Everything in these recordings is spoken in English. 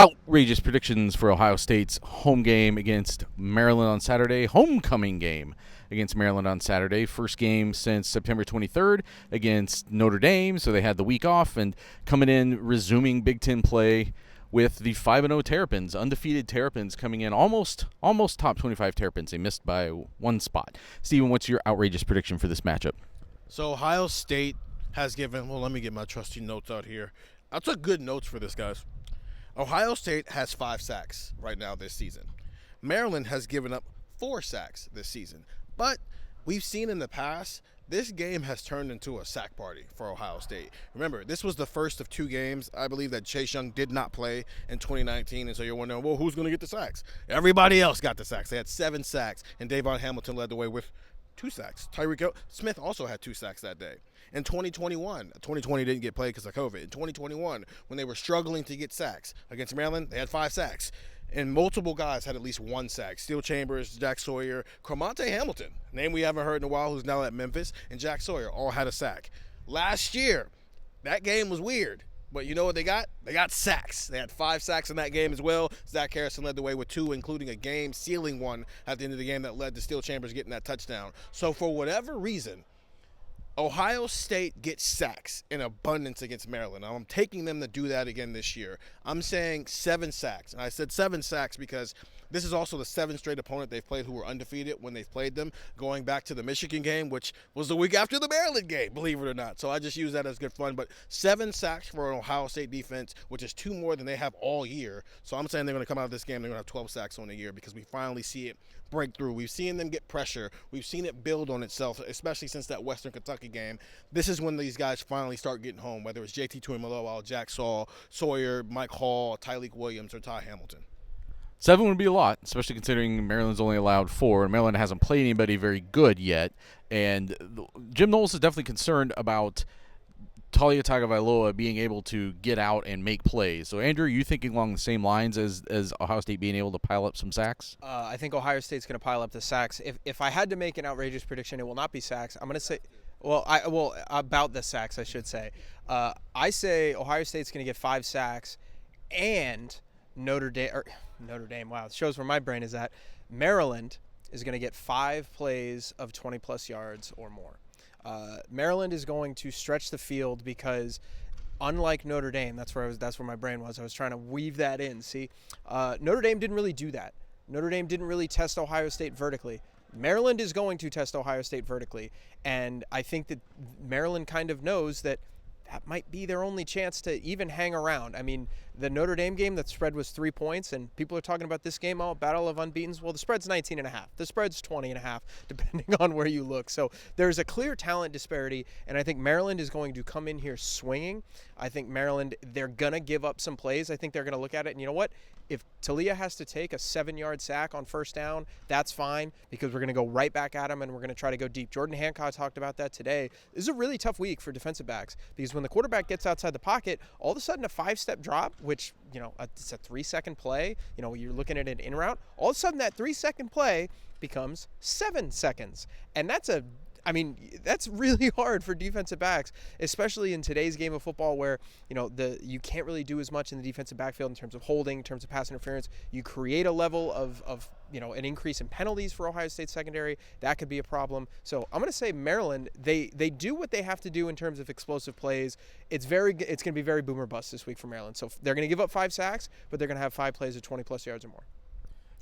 Outrageous predictions for Ohio State's home game against Maryland on Saturday. Homecoming game against Maryland on Saturday. First game since September 23rd against Notre Dame, so they had the week off, and coming in, resuming Big Ten play with the 5-0 Terrapins, undefeated Terrapins coming in almost top 25 Terrapins. They missed by one spot. Steven, what's your outrageous prediction for this matchup? So Ohio State has given, well, let me get my trusty notes out here. I took good notes for this, guys. Ohio State has 5 sacks right now this season. Maryland has given up 4 sacks this season. But we've seen in the past, this game has turned into a sack party for Ohio State. Remember, this was the first of 2 games, I believe, that Chase Young did not play in 2019. And so you're wondering, well, who's going to get the sacks? Everybody else got the sacks. They had 7 sacks, and Davon Hamilton led the way with 2 sacks. Tyreek Smith also had 2 sacks that day. In 2020 didn't get played because of COVID. In 2021, when they were struggling to get sacks against Maryland, they had 5 sacks. And multiple guys had at least 1 sack. Steel Chambers, Jack Sawyer, Cromartie Hamilton, name we haven't heard in a while, who's now at Memphis, and Jack Sawyer all had a sack. Last year, that game was weird. But you know what they got? They got sacks. They had 5 sacks in that game as well. Zach Harrison led the way with 2, including a game-sealing one at the end of the game that led to Steel Chambers getting that touchdown. So for whatever reason, Ohio State gets sacks in abundance against Maryland. I'm taking them to do that again this year. I'm saying 7 sacks. And I said 7 sacks because this is also the 7th straight opponent they've played who were undefeated when they've played them, going back to the Michigan game, which was the week after the Maryland game, believe it or not. So I just use that as good fun. But 7 sacks for an Ohio State defense, which is 2 more than they have all year. So I'm saying they're going to come out of this game, they're going to have 12 sacks on the year because we finally see it break through. We've seen them get pressure. We've seen it build on itself, especially since that Western Kentucky game. This is when these guys finally start getting home, whether it's JT Tuimoloau, Jack Sawyer, Mike Hall, Tyleik Williams, or Ty Hamilton. 7 would be a lot, especially considering Maryland's only allowed 4, and Maryland hasn't played anybody very good yet. And Jim Knowles is definitely concerned about Talia Tagovailoa being able to get out and make plays. So, Andrew, are you thinking along the same lines as Ohio State being able to pile up some sacks? I think Ohio State's going to pile up the sacks. If I had to make an outrageous prediction, it will not be sacks. I'm going to say – about the sacks, I should say. I say Ohio State's going to get 5 sacks, and Notre Dame, wow, it shows where my brain is at. Maryland is going to get 5 plays of 20-plus yards or more. Maryland is going to stretch the field because, unlike Notre Dame, that's where my brain was. I was trying to weave that in. See, Notre Dame didn't really do that. Notre Dame didn't really test Ohio State vertically. Maryland is going to test Ohio State vertically, and I think that Maryland kind of knows that might be their only chance to even hang around. I mean, the Notre Dame game, that spread was 3 points, and people are talking about this game, battle of unbeatens. Well, the spread's 19.5. The spread's 20.5, depending on where you look. So there's a clear talent disparity, and I think Maryland is going to come in here swinging. I think Maryland, they're going to give up some plays. I think they're going to look at it, and you know what? If Talia has to take a 7-yard sack on first down, that's fine, because we're going to go right back at him and we're going to try to go deep. Jordan Hancock talked about that today. This is a really tough week for defensive backs, because when the quarterback gets outside the pocket, all of a sudden a 5-step drop, which, it's a 3-second play, you're looking at an in route, all of a sudden that 3-second play becomes 7 seconds. And that's really hard for defensive backs, especially in today's game of football where, you can't really do as much in the defensive backfield in terms of holding, in terms of pass interference. You create a level of an increase in penalties for Ohio State secondary. That could be a problem. So I'm going to say Maryland, they do what they have to do in terms of explosive plays. It's going to be very boomer bust this week for Maryland. So they're going to give up 5 sacks, but they're going to have 5 plays of 20-plus yards or more.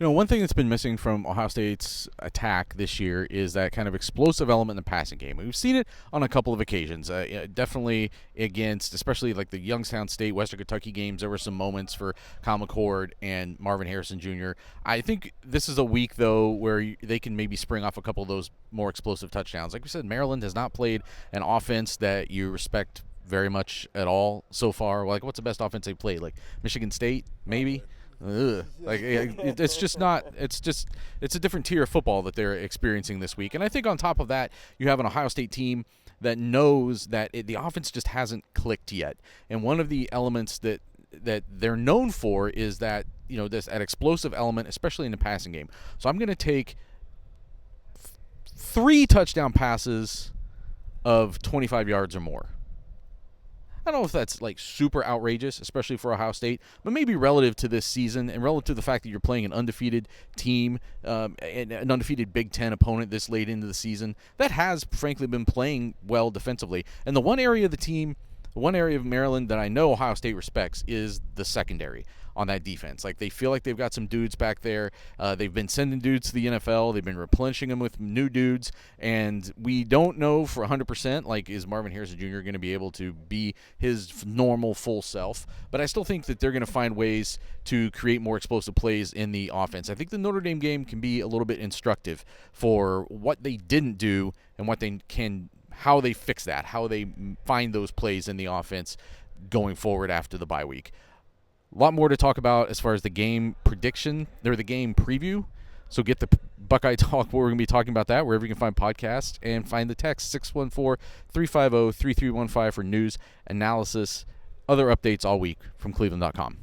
One thing that's been missing from Ohio State's attack this year is that kind of explosive element in the passing game. We've seen it on a couple of occasions, definitely against, especially like the Youngstown State, Western Kentucky games. There were some moments for Kyle McCord and Marvin Harrison Jr. I think this is a week, though, where they can maybe spring off a couple of those more explosive touchdowns. Like we said, Maryland has not played an offense that you respect very much at all so far. Like, what's the best offense they played? Like Michigan State, maybe? It's just not. It's a different tier of football that they're experiencing this week. And I think on top of that, you have an Ohio State team that knows that the offense just hasn't clicked yet. And one of the elements that they're known for is that that explosive element, especially in the passing game. So I'm going to take 3 touchdown passes of 25 yards or more. I don't know if that's like super outrageous, especially for Ohio State, but maybe relative to this season and relative to the fact that you're playing an undefeated team, an undefeated Big Ten opponent this late into the season that has frankly been playing well defensively. And the one area of the team, one area of Maryland that I know Ohio State respects is the secondary on that defense. Like, they feel like they've got some dudes back there. They've been sending dudes to the NFL. They've been replenishing them with new dudes, and we don't know for 100%, like, is Marvin Harrison Jr. going to be able to be his normal full self? But I still think that they're going to find ways to create more explosive plays in the offense. I think the Notre Dame game can be a little bit instructive for what they didn't do and what they can, how they fix that, how they find those plays in the offense going forward after the bye week. A lot more to talk about as far as the game prediction or the game preview. So get the Buckeye Talk, where we're going to be talking about that, wherever you can find podcasts, and find the text 614-350-3315 for news, analysis, other updates all week from cleveland.com.